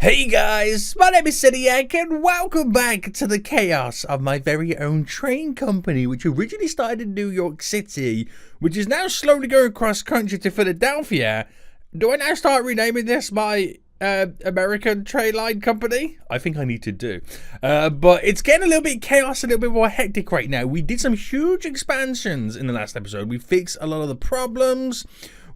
Hey guys, my name is Cediac and welcome back to the chaos of my very own train company, which originally started in New York City, which is now slowly going across country to Philadelphia. Do I now start renaming this my American train line company? I think I need to do. But it's getting a little bit chaos, a little bit more hectic right now. We did some huge expansions in the last episode. We fixed a lot of the problems.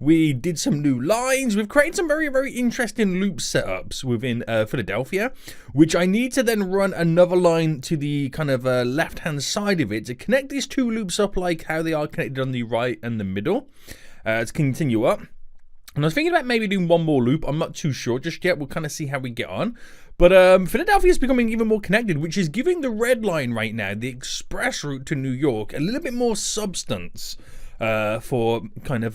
We did some new lines. We've created some very, very interesting loop setups within Philadelphia, which I need to then run another line to the kind of left-hand side of it to connect these two loops up like how they are connected on the right and the middle to continue up. And I was thinking about maybe doing one more loop. I'm not too sure just yet. We'll kind of see how we get on. But Philadelphia is becoming even more connected, which is giving the red line right now, the express route to New York, a little bit more substance. For kind of,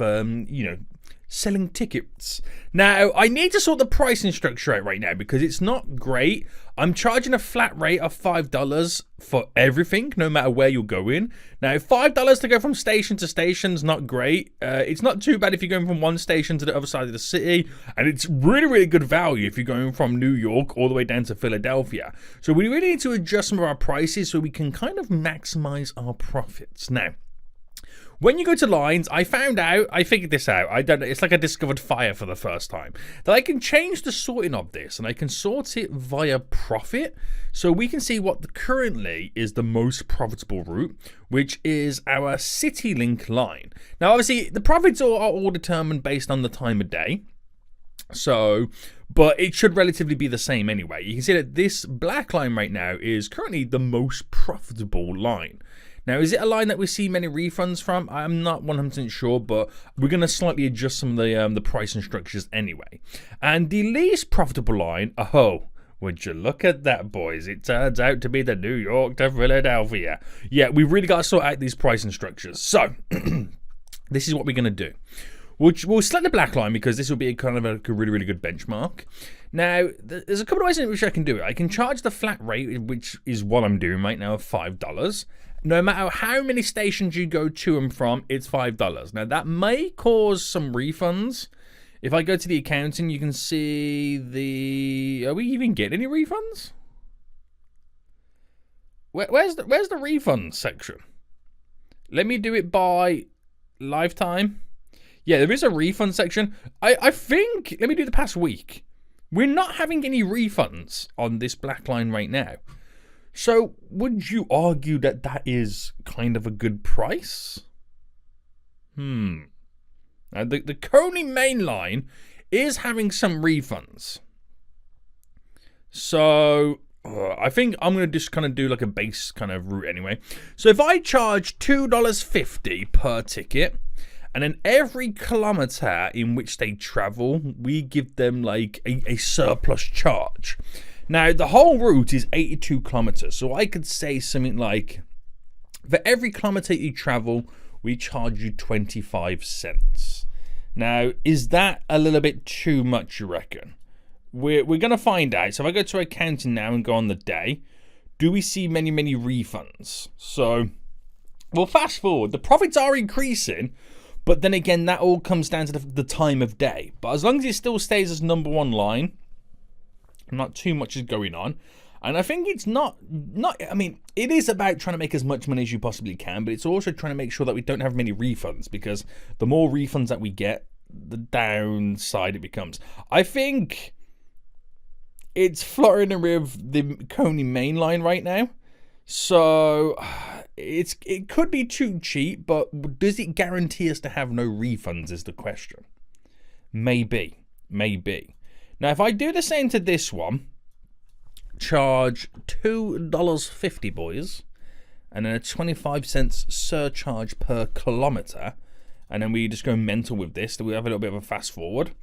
selling tickets. Now, I need to sort the pricing structure out right now because it's not great. I'm charging a flat rate of $5 for everything, no matter where you're going. Now, $5 to go from station to station is not great. It's not too bad if you're going from one station to the other side of the city, and it's really, really good value if you're going from New York all the way down to Philadelphia. So we really need to adjust some of our prices so we can kind of maximize our profits. Now, when you go to lines, I figured this out. I don't know, it's like I discovered fire for the first time. That I can change the sorting of this and I can sort it via profit. So we can see what currently is the most profitable route, which is our CityLink line. Now, obviously, the profits are all determined based on the time of day. So, but it should relatively be the same anyway. You can see that this black line right now is currently the most profitable line. Now, is it a line that we see many refunds from? I'm not 100% sure, but we're going to slightly adjust some of the pricing structures anyway. And the least profitable line, would you look at that, boys? It turns out to be the New York to Philadelphia. Yeah, we've really got to sort out these pricing structures. So, this is what we're going to do. We'll select the black line because this will be kind of a really, really good benchmark. Now, there's a couple of ways in which I can do it. I can charge the flat rate, which is what I'm doing right now, of $5. No matter how many stations you go to and from, it's $5. Now, that may cause some refunds. If I go to the accounting, you can see are we even getting any refunds? Where's the refunds section? Let me do it by lifetime. Yeah, there is a refund section. I think, let me do the past week. We're not having any refunds on this black line right now. So, would you argue that that is kind of a good price? Now, the Coney main line is having some refunds. So, I think I'm going to just kind of do like a base kind of route anyway. So, if I charge $2.50 per ticket, and then every kilometer in which they travel, we give them like a surplus charge. Now, the whole route is 82 kilometers. So I could say something like, for every kilometer you travel, we charge you 25 cents. Now, is that a little bit too much, you reckon? We're going to find out. So if I go to accounting now and go on the day, do we see many, many refunds? So, well, fast forward. The profits are increasing. But then again, that all comes down to the time of day. But as long as it still stays as number one line, not too much is going on. And I think it's not, I mean, it is about trying to make as much money as you possibly can, but it's also trying to make sure that we don't have many refunds, because the more refunds that we get, the downside it becomes. I think it's flirting with the Coney main line right now. So it could be too cheap, but does it guarantee us to have no refunds is the question. Maybe. Now, if I do the same to this one, charge $2.50, boys, and then a 25 cents surcharge per kilometer, and then we just go mental with this. We have a little bit of a fast forward.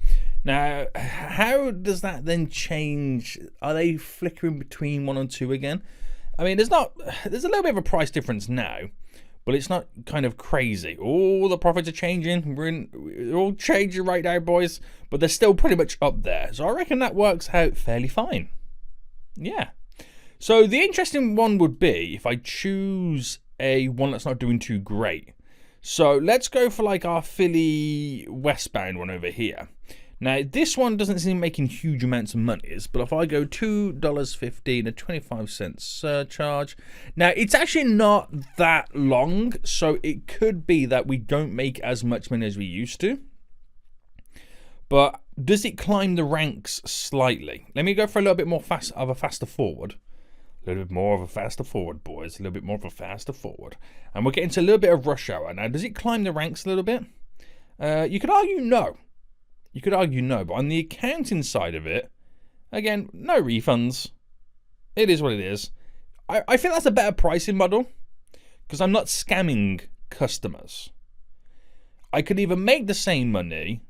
Now, how does that then change? Are they flickering between 1 and 2 again? I mean, there's a little bit of a price difference now, but it's not kind of crazy. All the profits are changing. We're all changing right now, boys, but they're still pretty much up there. So I reckon that works out fairly fine. Yeah. So the interesting one would be if I choose a one that's not doing too great. So let's go for like our Philly westbound one over here. Now, this one doesn't seem making huge amounts of monies, but if I go $2.15, a 25-cent surcharge. Now, it's actually not that long, so it could be that we don't make as much money as we used to. But does it climb the ranks slightly? Let me go for a little bit more faster forward. A little bit more of a faster forward, boys. A little bit more of a faster forward. And we're getting to a little bit of rush hour. Now, does it climb the ranks a little bit? You could argue no. You could argue no, but on the accounting side of it, again, no refunds. It is what it is. I think that's a better pricing model because I'm not scamming customers. I could either make the same money,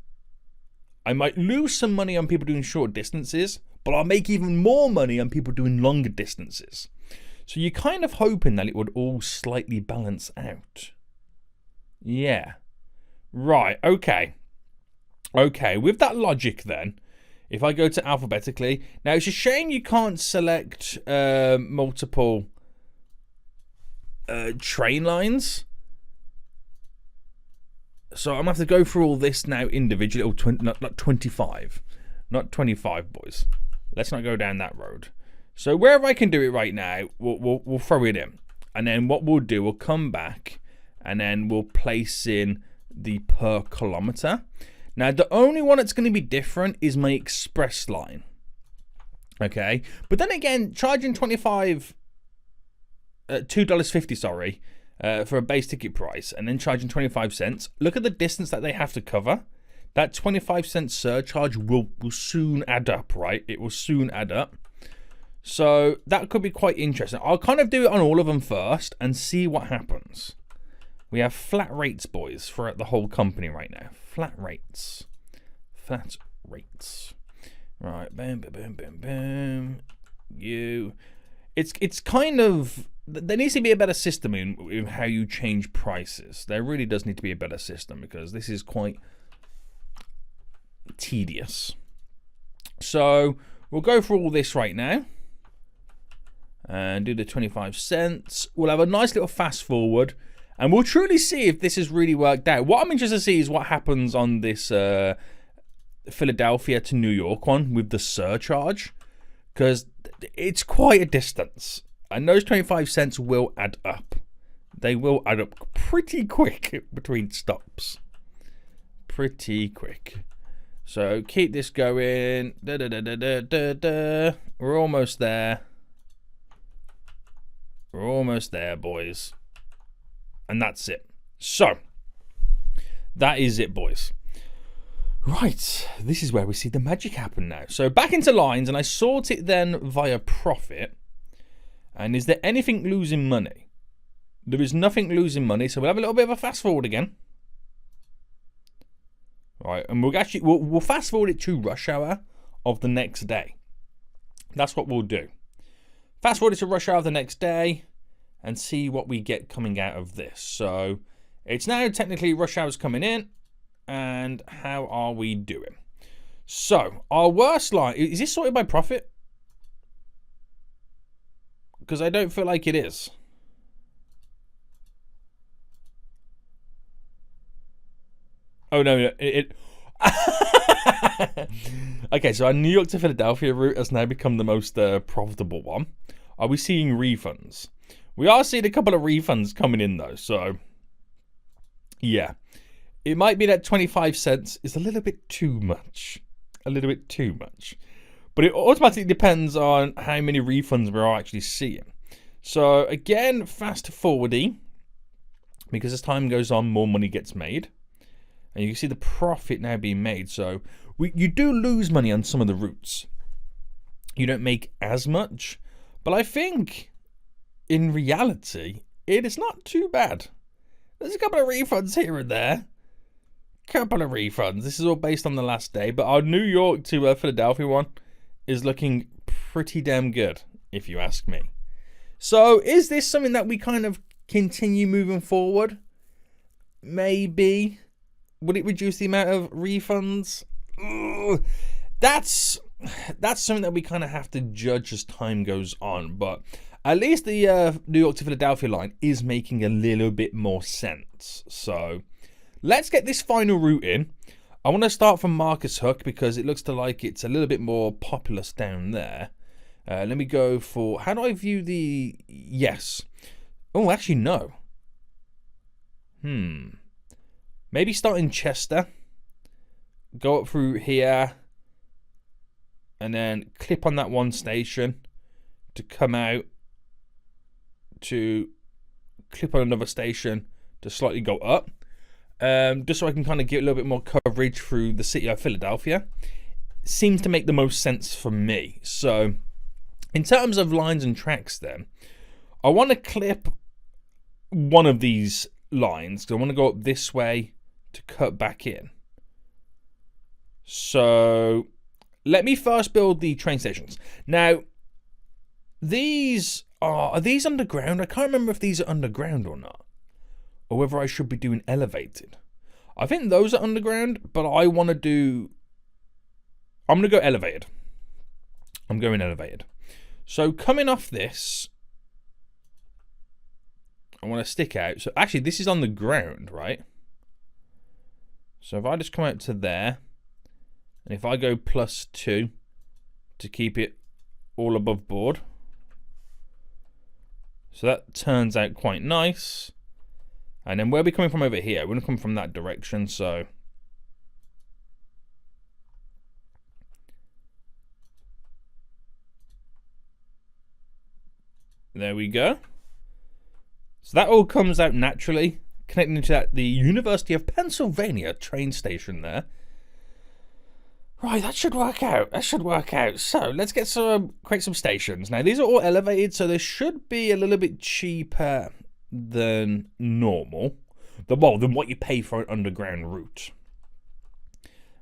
I might lose some money on people doing short distances, but I'll make even more money on people doing longer distances. So you're kind of hoping that it would all slightly balance out. Yeah. Right, okay. Okay, with that logic then, if I go to alphabetically, now it's a shame you can't select multiple train lines. So I'm going to have to go through all this now individually. Oh, not 25. Not 25, boys. Let's not go down that road. So wherever I can do it right now, we'll throw it in. And then what we'll do, we'll come back and then we'll place in the per kilometer. Now, the only one that's going to be different is my express line. Okay. But then again, charging $2.50, sorry, for a base ticket price and then charging 25 cents. Look at the distance that they have to cover. That 25-cent surcharge will soon add up, right? It will soon add up. So that could be quite interesting. I'll kind of do it on all of them first and see what happens. We have flat rates, boys, for the whole company right now. Flat rates. Flat rates. Right, boom, boom, boom, boom, boom. It's kind of... There needs to be a better system in how you change prices. There really does need to be a better system because this is quite tedious. So we'll go through all this right now and do the 25 cents. We'll have a nice little fast forward and we'll truly see if this has really worked out. What I'm interested to see is what happens on this Philadelphia to New York one with the surcharge because it's quite a distance. And those 25 cents will add up. They will add up pretty quick between stops. Pretty quick. So keep this going. We're almost there. We're almost there, boys. And that's it. So, that is it, boys. Right. This is where we see the magic happen now. So back into lines, and I sort it then via profit. And is there anything losing money? There is nothing losing money, so we'll have a little bit of a fast forward again. Right, and we'll fast forward it to rush hour of the next day. That's what we'll do. Fast forward it to rush hour of the next day and see what we get coming out of this. So it's now technically rush hour's coming in, and how are we doing? So our worst line, is this sorted by profit? Because I don't feel like it is. Oh, no. Okay, so our New York to Philadelphia route has now become the most profitable one. Are we seeing refunds? We are seeing a couple of refunds coming in, though. So, yeah. It might be that 25 cents is a little bit too much. A little bit too much. But it automatically depends on how many refunds we're actually seeing. So again, fast forwarding, because as time goes on, more money gets made. And you can see the profit now being made. So you do lose money on some of the routes. You don't make as much. But I think, in reality, it is not too bad. There's a couple of refunds here and there. Couple of refunds. This is all based on the last day. But our New York to Philadelphia one is looking pretty damn good, if you ask me. So, is this something that we kind of continue moving forward? Maybe. Would it reduce the amount of refunds? That's something that we kind of have to judge as time goes on. But at least the New York to Philadelphia line is making a little bit more sense. So, let's get this final route in. I want to start from Marcus Hook because it looks to like it's a little bit more populous down there. Let me go for... How do I view the... Yes. Oh, actually, no. Maybe start in Chester. Go up through here. And then clip on that one station to come out. To clip on another station to slightly go up. Just so I can kind of get a little bit more coverage through the city of Philadelphia. Seems to make the most sense for me. So, in terms of lines and tracks then, I want to clip one of these lines. I want to go up this way to cut back in. So, let me first build the train stations. Now, these are these underground? I can't remember if these are underground or not. Or whether I should be doing elevated. I think those are underground, but I want to do... I'm going to go elevated. I'm going elevated. So coming off this, I want to stick out. So actually, this is on the ground, right? So if I just come out to there, and if I go +2 to keep it all above board. So that turns out quite nice. And then where are we coming from over here? We're going to come from that direction, so... There we go. So that all comes out naturally, connecting to that, the University of Pennsylvania train station there. Right, that should work out. That should work out. So let's get create some stations. Now these are all elevated, so they should be a little bit cheaper than normal. Than what you pay for an underground route.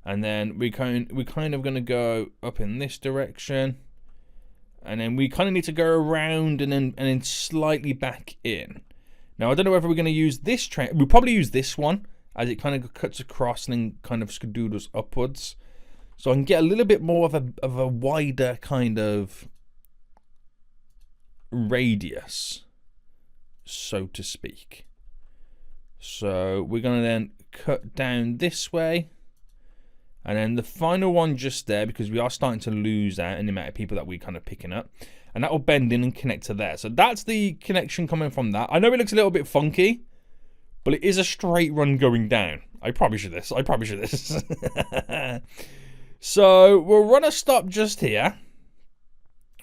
And then we're kind of going to go up in this direction. And then we kind of need to go around and then slightly back in. Now, I don't know whether we're going to use this train. We'll probably use this one as it kind of cuts across and then kind of skadoodles upwards. So I can get a little bit more of a wider kind of radius, so to speak. So we're going to then cut down this way. And then the final one just there, because we are starting to lose out in the amount of people that we're kind of picking up. And that will bend in and connect to there. So that's the connection coming from that. I know it looks a little bit funky, but it is a straight run going down. I promise you this. I promise you this. So we'll run a stop just here.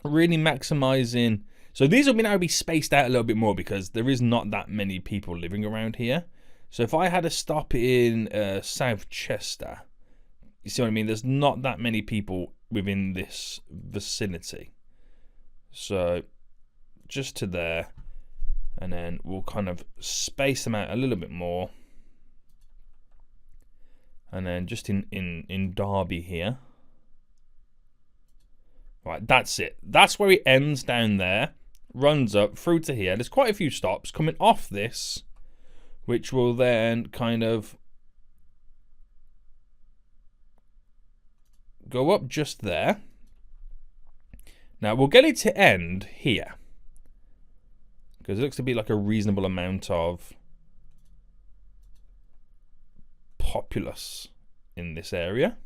Really maximizing. So these will now be spaced out a little bit more because there is not that many people living around here. So if I had a stop in South Chester, you see what I mean? There's not that many people within this vicinity. So just to there. And then we'll kind of space them out a little bit more. And then just in Derby here. Right, that's it. That's where it ends down there. Runs up through to here. There's quite a few stops coming off this, which will then kind of go up just there. Now we'll get it to end here, because it looks to be like a reasonable amount of populace in this area.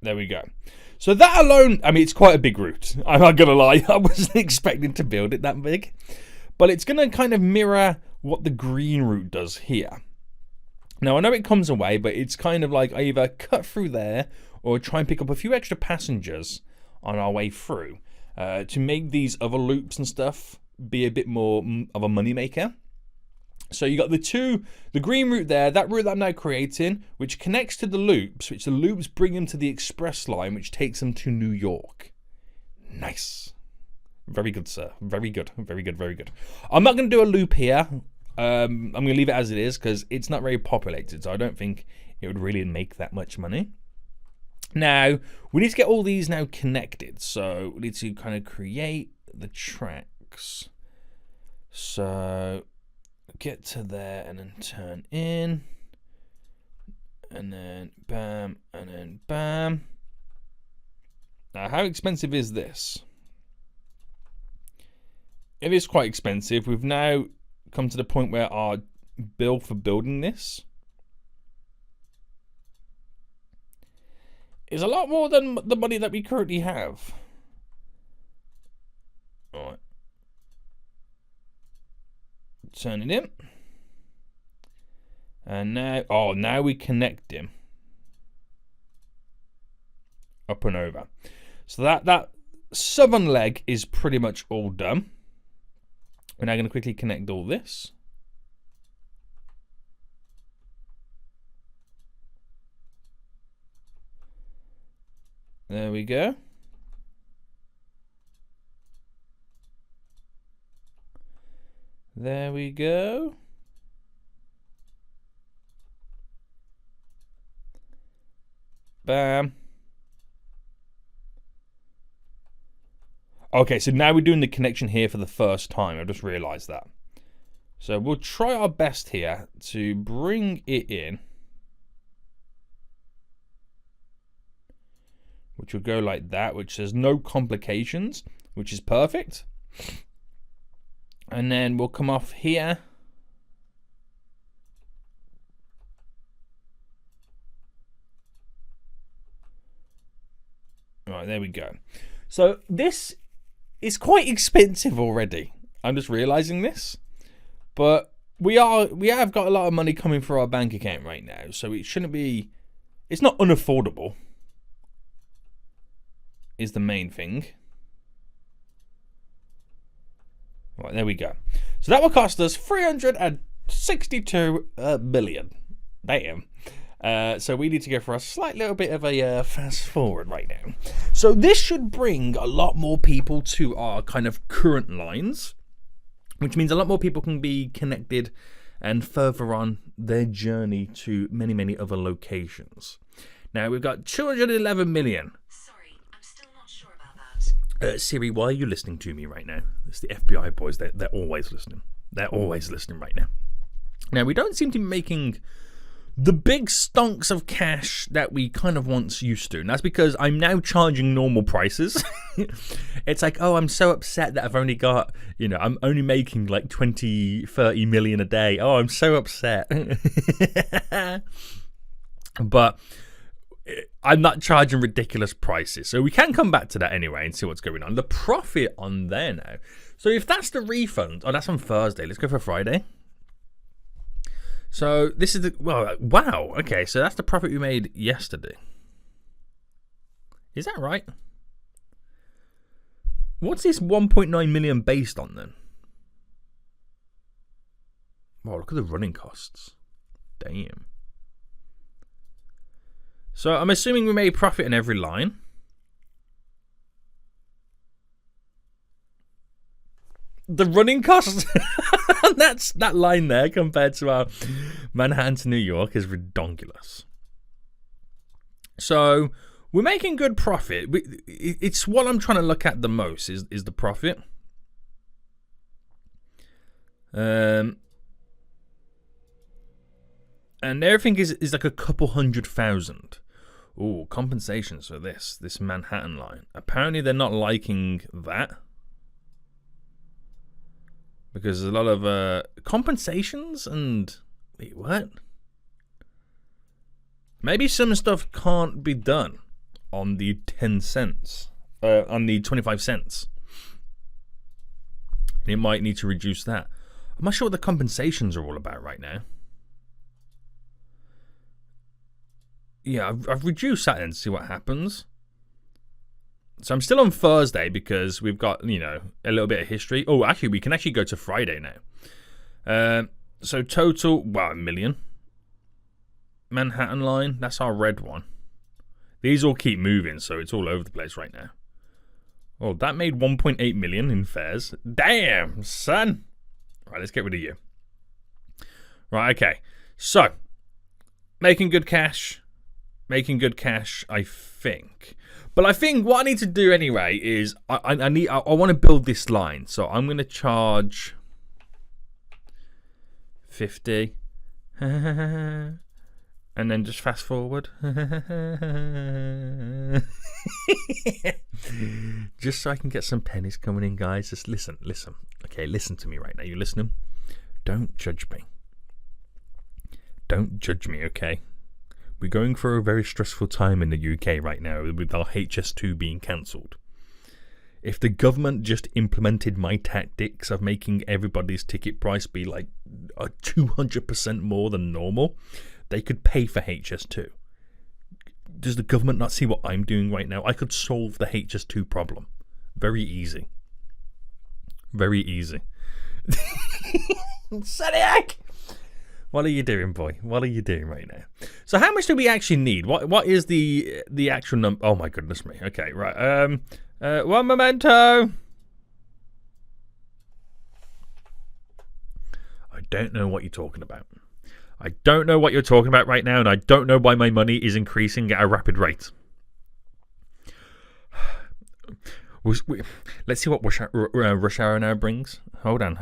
There we go. So that alone, I mean, it's quite a big route. I'm not going to lie. I wasn't expecting to build it that big. But it's going to kind of mirror what the green route does here. Now, I know it comes away, but it's kind of like I either cut through there or try and pick up a few extra passengers on our way through to make these other loops and stuff be a bit more of a moneymaker. So you got the green route there, that route that I'm now creating, which connects to the loops, which the loops bring them to the express line, which takes them to New York. Nice. Very good, sir. Very good. Very good. Very good. I'm not going to do a loop here. I'm going to leave it as it is because it's not very populated, so I don't think it would really make that much money. Now, we need to get all these now connected, so we need to kind of create the tracks. So get to there and then turn in, and then bam, and then bam. Now, how expensive is this? It is quite expensive. We've now come to the point where our bill for building this is a lot more than the money that we currently have. All right. Turn it in. And now, now we connect him. Up and over. So that southern leg is pretty much all done. We're now going to quickly connect all this. There we go. There we go. Bam. Okay, so now we're doing the connection here for the first time. I've just realized that. So we'll try our best here to bring it in. Which will go like that, which says no complications, which is perfect. And then we'll come off here. All right, there we go. So this is quite expensive already. I'm just realizing this. But we have got a lot of money coming through our bank account right now, so it shouldn't be, it's not unaffordable is the main thing. Right, there we go. So that will cost us 362 million. Damn. So we need to go for a slight little bit of a fast forward right now. So this should bring a lot more people to our kind of current lines, which means a lot more people can be connected and further on their journey to many, many other locations. Now we've got 211 million. Sorry, I'm still not sure about that. Siri, why are you listening to me right now? It's the FBI boys. They're always listening. They're always listening right now. Now, we don't seem to be making the big stonks of cash that we kind of once used to. And that's because I'm now charging normal prices. It's like, oh, I'm so upset that I've only got, I'm only making like 20, 30 million a day. Oh, I'm so upset. But I'm not charging ridiculous prices. So we can come back to that anyway and see what's going on. The profit on there now. So if that's the refund, that's on Thursday. Let's go for Friday. So this is wow. Okay, so that's the profit we made yesterday. Is that right? What's this 1.9 million based on then? Wow, look at the running costs. Damn. So I'm assuming we made profit in every line. The running costs, that line there compared to our Manhattan to New York is redonkulous. So we're making good profit. It's what I'm trying to look at the most is the profit. And everything is like a couple 100,000. Oh, compensations for this Manhattan line. Apparently they're not liking that. Because there's a lot of compensations and... Wait, what? Maybe some stuff can't be done on the 10 cents. On the 25 cents. It might need to reduce that. I'm not sure what the compensations are all about right now. Yeah, I've reduced that and see what happens. So I'm still on Thursday because we've got, a little bit of history. Oh, actually, we can actually go to Friday now. So total, wow, 1 million. Manhattan line, that's our red one. These all keep moving, so it's all over the place right now. Oh, that made 1.8 million in fares. Damn, son. Right, let's get rid of you. Right, okay. So, making good cash, I think. But I think what I need to do anyway is I want to build this line. So I'm going to charge 50 and then just fast forward. Just so I can get some pennies coming in, guys. Just listen. Okay, listen to me right now. You listening? Don't judge me. Don't judge me, okay? We're going through a very stressful time in the UK right now with our HS2 being cancelled. If the government just implemented my tactics of making everybody's ticket price be like 200% more than normal, they could pay for HS2. Does the government not see what I'm doing right now? I could solve the HS2 problem. Very easy. Very easy. Seniac! What are you doing, boy? What are you doing right now? So how much do we actually need? What is the actual number? Oh my goodness me. Okay, right. One memento. I don't know what you're talking about. I don't know what you're talking about right now, and I don't know why my money is increasing at a rapid rate. Let's see what rush hour now brings. Hold on.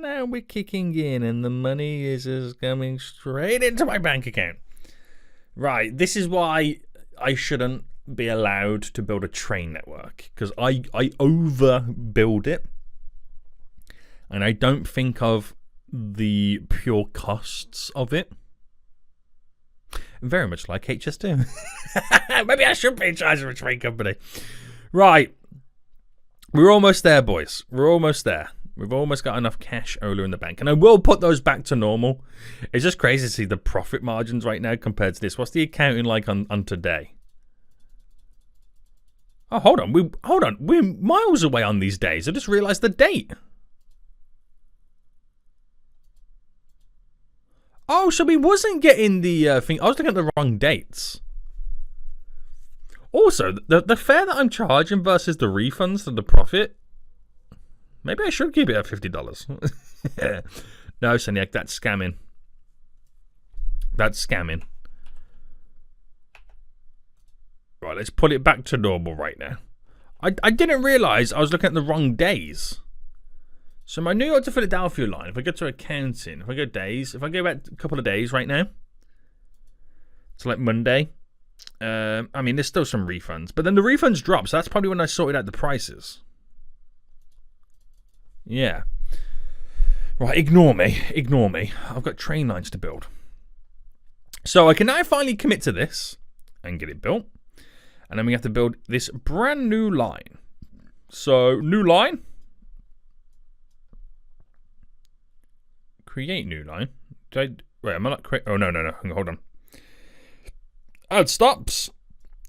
Now we're kicking in, and the money is coming straight into my bank account. Right, this is why I shouldn't be allowed to build a train network, because I overbuild it, and I don't think of the pure costs of it. Very much like HS2. Maybe I should be in charge of a train company. Right. We're almost there, boys. We're almost there. We've almost got enough cash Ola in the bank. And I will put those back to normal. It's just crazy to see the profit margins right now compared to this. What's the accounting like on today? Oh, hold on. We're miles away on these days. I just realized the date. Oh, so we wasn't getting the thing. I was looking at the wrong dates. Also, the fare that I'm charging versus the refunds to the profit. Maybe I should keep it at $50. No, Seniac, that's scamming. That's scamming. Right, let's put it back to normal right now. I didn't realise I was looking at the wrong days. So my New York to Philadelphia line, if I go to accounting, if I go days, if I go back a couple of days right now, it's like Monday. I mean, there's still some refunds, but then the refunds drop, so that's probably when I sorted out the prices. Yeah. Right, ignore me. I've got train lines to build. So I can now finally commit to this and get it built. And then we have to build this brand new line. So, new line. Create new line. Wait, am I not create? Oh, no. Hold on. Oh, it stops.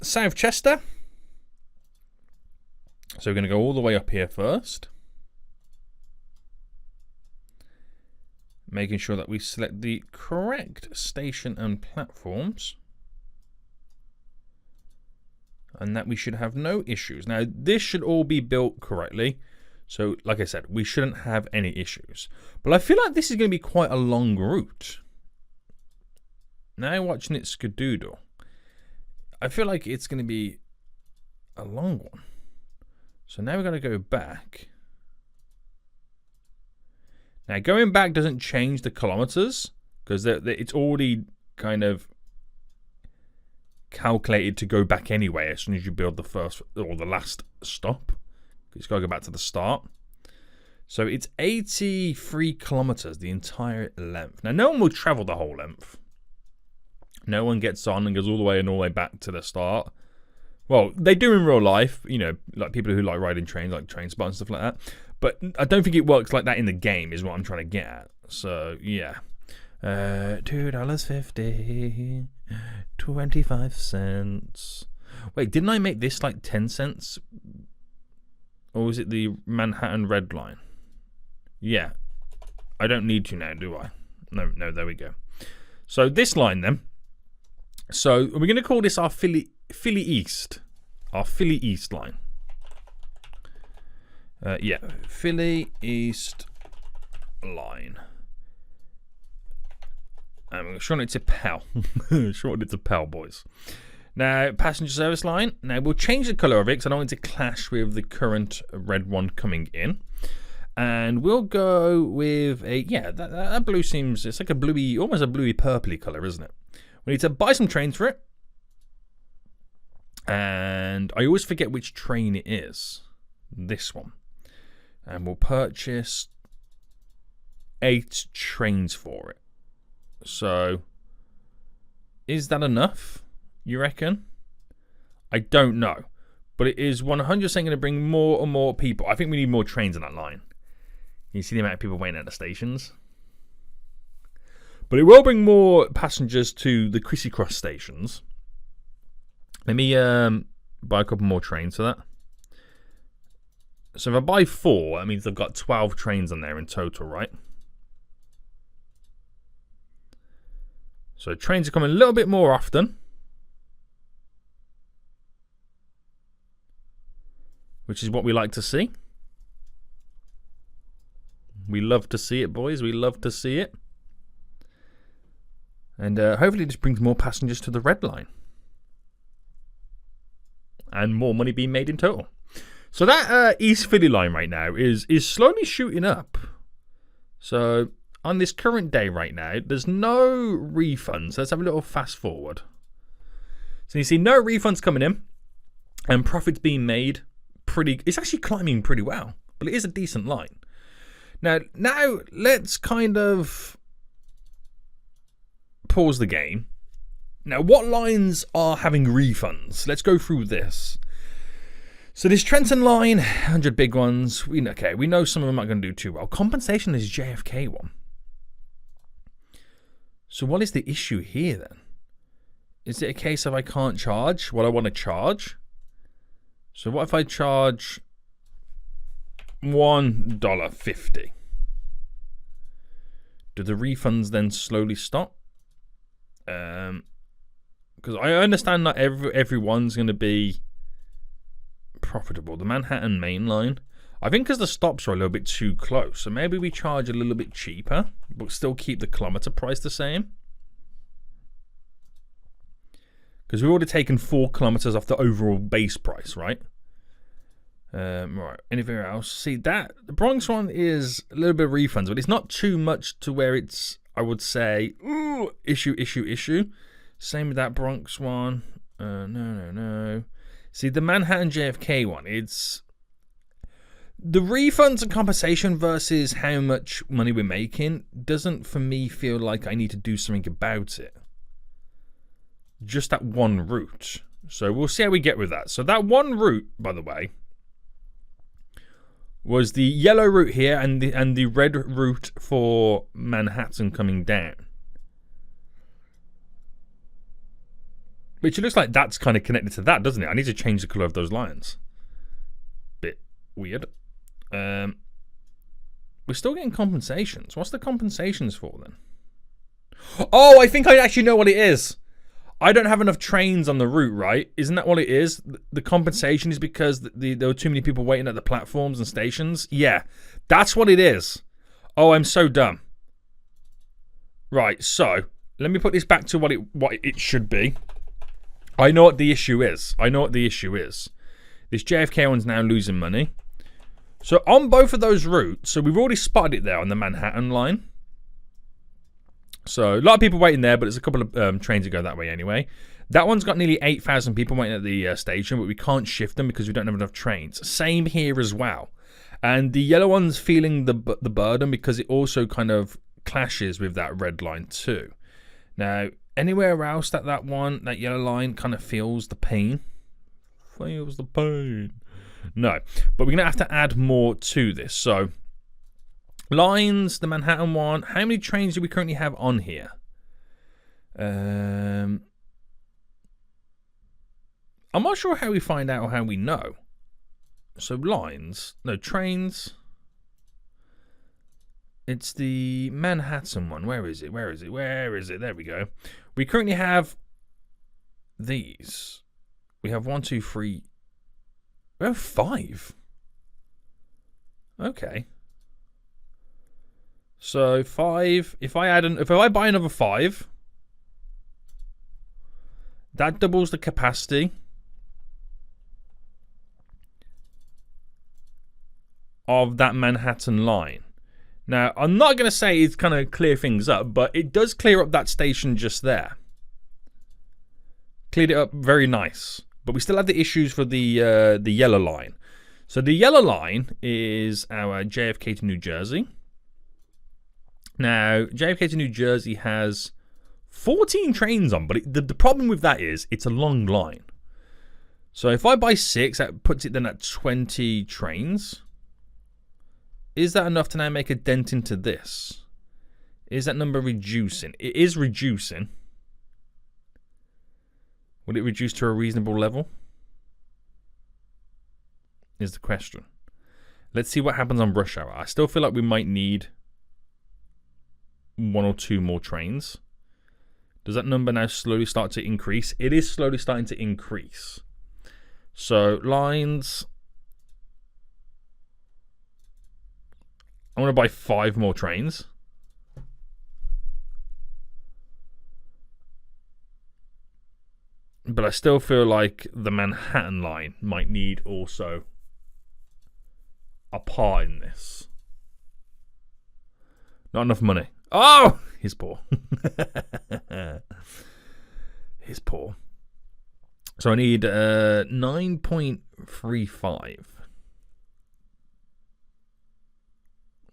South Chester. So we're going to go all the way up here first. Making sure that we select the correct station and platforms. And that we should have no issues. Now, this should all be built correctly. So, like I said, we shouldn't have any issues. But I feel like this is going to be quite a long route. Now watching it skadoodle, I feel like it's going to be a long one. So now we're going to go back. Now, going back doesn't change the kilometers because it's already kind of calculated to go back anyway as soon as you build the first or the last stop. It's got to go back to the start. So it's 83 kilometers, the entire length. Now, no one will travel the whole length. No one gets on and goes all the way back to the start. Well, they do in real life, you know, like people who like riding trains, like train spots and stuff like that. But I don't think it works like that in the game, is what I'm trying to get at. So, yeah. $2.50, 25 cents. Wait, didn't I make this like 10 cents? Or was it the Manhattan Red Line? Yeah. I don't need to now, do I? No, there we go. So this line then. So we're going to call this our Philly East. Our Philly East line. Yeah, Philly East line. I'm showing it to Pell. Showing it to Pell, boys. Now, passenger service line. Now, we'll change the colour of it because I don't want it to clash with the current red one coming in. And we'll go with a, yeah, that blue seems, it's like a bluey, almost a bluey purpley colour, isn't it? We need to buy some trains for it. And I always forget which train it is. This one. And we'll purchase 8 trains for it. So, is that enough, you reckon? I don't know. But it is 100% going to bring more and more people. I think we need more trains on that line. You see the amount of people waiting at the stations? But it will bring more passengers to the Chrissy Cross stations. Let me buy a couple more trains for that. So if I buy 4, that means I've got 12 trains on there in total, right? So trains are coming a little bit more often. Which is what we like to see. We love to see it, boys. We love to see it. And hopefully this brings more passengers to the Red Line. And more money being made in total. So that East Philly line right now is slowly shooting up. So on this current day right now, there's no refunds. Let's have a little fast forward. So you see no refunds coming in. And profits being made pretty... It's actually climbing pretty well. But it is a decent line. Now let's kind of pause the game. Now, what lines are having refunds? Let's go through this. So this Trenton line, 100 big ones. We know some of them aren't going to do too well. Compensation is JFK one. So what is the issue here then? Is it a case of I can't charge what I want to charge? So what if I charge $1.50? Do the refunds then slowly stop? Because I understand not everyone's going to be profitable. The Manhattan main line, I think because the stops are a little bit too close. So maybe we charge a little bit cheaper, but still keep the kilometer price the same. Because we've already taken 4 kilometers off the overall base price, right? Right. Anything else? See, that the Bronx one is a little bit of refunds, but it's not too much to where it's, I would say, ooh, issue. Same with that Bronx one. No. See, the Manhattan JFK one, it's the refunds and compensation versus how much money we're making doesn't, for me, feel like I need to do something about it. Just that one route. So we'll see how we get with that. So that one route, by the way, was the yellow route here and the red route for Manhattan coming down. Which it looks like that's kind of connected to that, doesn't it? I need to change the colour of those lines. Bit weird. We're still getting compensations. What's the compensations for then? Oh, I think I actually know what it is. I don't have enough trains on the route, right? Isn't that what it is? The compensation is because there were too many people waiting at the platforms and stations? Yeah, that's what it is. Oh, I'm so dumb. Right, so let me put this back to what it should be. I know what the issue is. This JFK one's now losing money. So on both of those routes, so we've already spotted it there on the Manhattan line. So a lot of people waiting there, but there's a couple of trains that go that way anyway. That one's got nearly 8,000 people waiting at the station, but we can't shift them because we don't have enough trains. Same here as well. And the yellow one's feeling the burden because it also kind of clashes with that red line too. Now, anywhere else that yellow line kind of feels the pain? No, but we're going to have to add more to this. So, lines, the Manhattan one. How many trains do we currently have on here? I'm not sure how we find out or how we know. So lines, no trains. It's the Manhattan one. Where is it? There we go. We currently have these. We have 1, 2, 3. We have 5. Okay. So 5. If I buy another 5, that doubles the capacity of that Manhattan line. Now, I'm not going to say it's kind of clear things up, but it does clear up that station just there. Cleared it up very nice. But we still have the issues for the yellow line. So the yellow line is our JFK to New Jersey. Now, JFK to New Jersey has 14 trains on, but the problem with that is it's a long line. So if I buy 6, that puts it then at 20 trains. Is that enough to now make a dent into this? Is that number reducing? It is reducing. Will it reduce to a reasonable level? Is the question. Let's see what happens on rush hour. I still feel like we might need 1 or 2 more trains. Does that number now slowly start to increase? It is slowly starting to increase. So, lines. I want to buy 5 more trains. But I still feel like the Manhattan line might need also a part in this. Not enough money. Oh! He's poor. He's poor. So I need 9.35.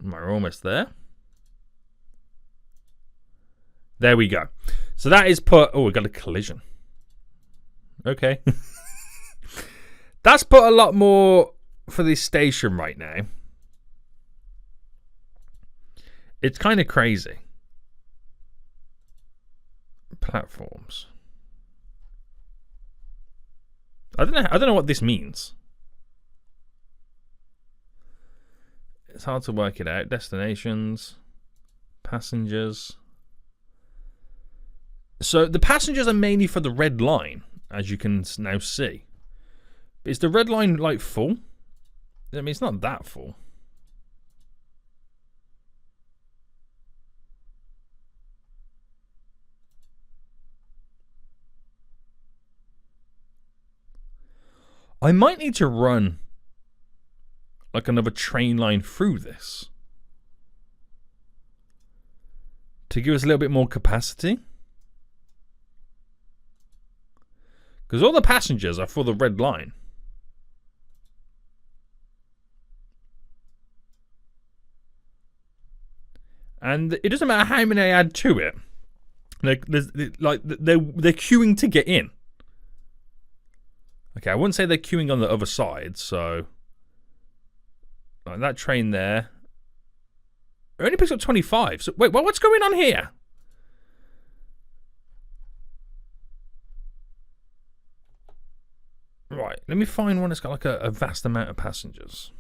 We're almost there. There we go. So that is put... Oh, we got a collision. Okay. That's put a lot more for this station right now. It's kind of crazy. Platforms. I don't know what this means. It's hard to work it out. Destinations, passengers. So the passengers are mainly for the red line, as you can now see. Is the red line like full? I mean, it's not that full. I might need to run like another train line through this to give us a little bit more capacity. Because all the passengers are for the red line. And it doesn't matter how many I add to it. They're queuing to get in. Okay, I wouldn't say they're queuing on the other side, so... Like that train there. It only picks up 25. So wait, what's going on here? Right, let me find one that's got like a vast amount of passengers.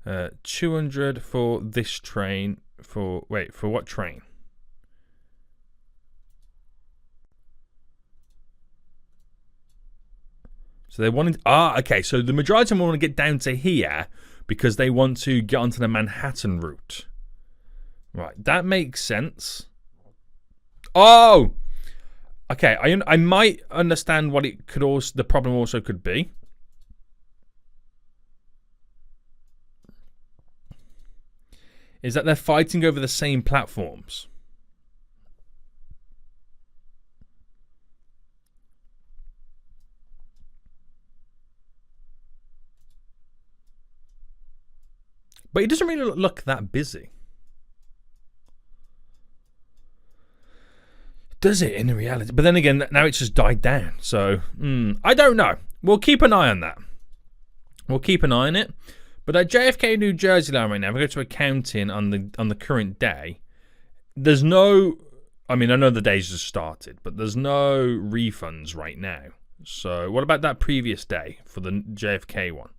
Uh, 200 for this train. For what train? So they wanted... okay. So the majority of them want to get down to here because they want to get onto the Manhattan route. Right. That makes sense. Oh! Okay. I might understand what it could also... The problem also could be. Is that they're fighting over the same platforms. But it doesn't really look that busy. Does it in reality? But then again, now it's just died down. So, I don't know. We'll keep an eye on that. We'll keep an eye on it. But at JFK New Jersey line right now, if we go to accounting on the current day, there's no... I mean, I know the day's just started, but there's no refunds right now. So, what about that previous day for the JFK one?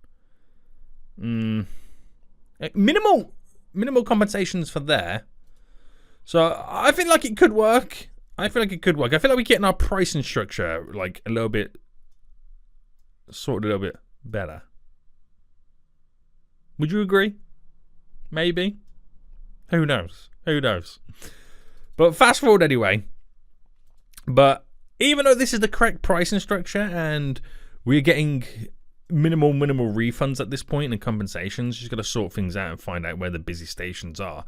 Minimal compensations for there. So I feel like it could work. I feel like we're getting our pricing structure like a little bit sorted a little bit better. Would you agree? Maybe. Who knows? But fast forward anyway. But even though this is the correct pricing structure and we're getting minimal refunds at this point and compensations, just got to sort things out and find out where the busy stations are.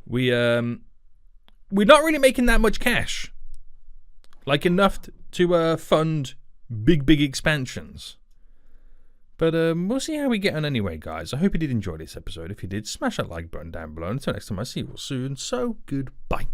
We're not really making that much cash, like enough to fund big expansions. But we'll see how we get on anyway, guys. I hope you did enjoy this episode. If you did, smash that like button down below. Until next time I see you all soon. So, goodbye.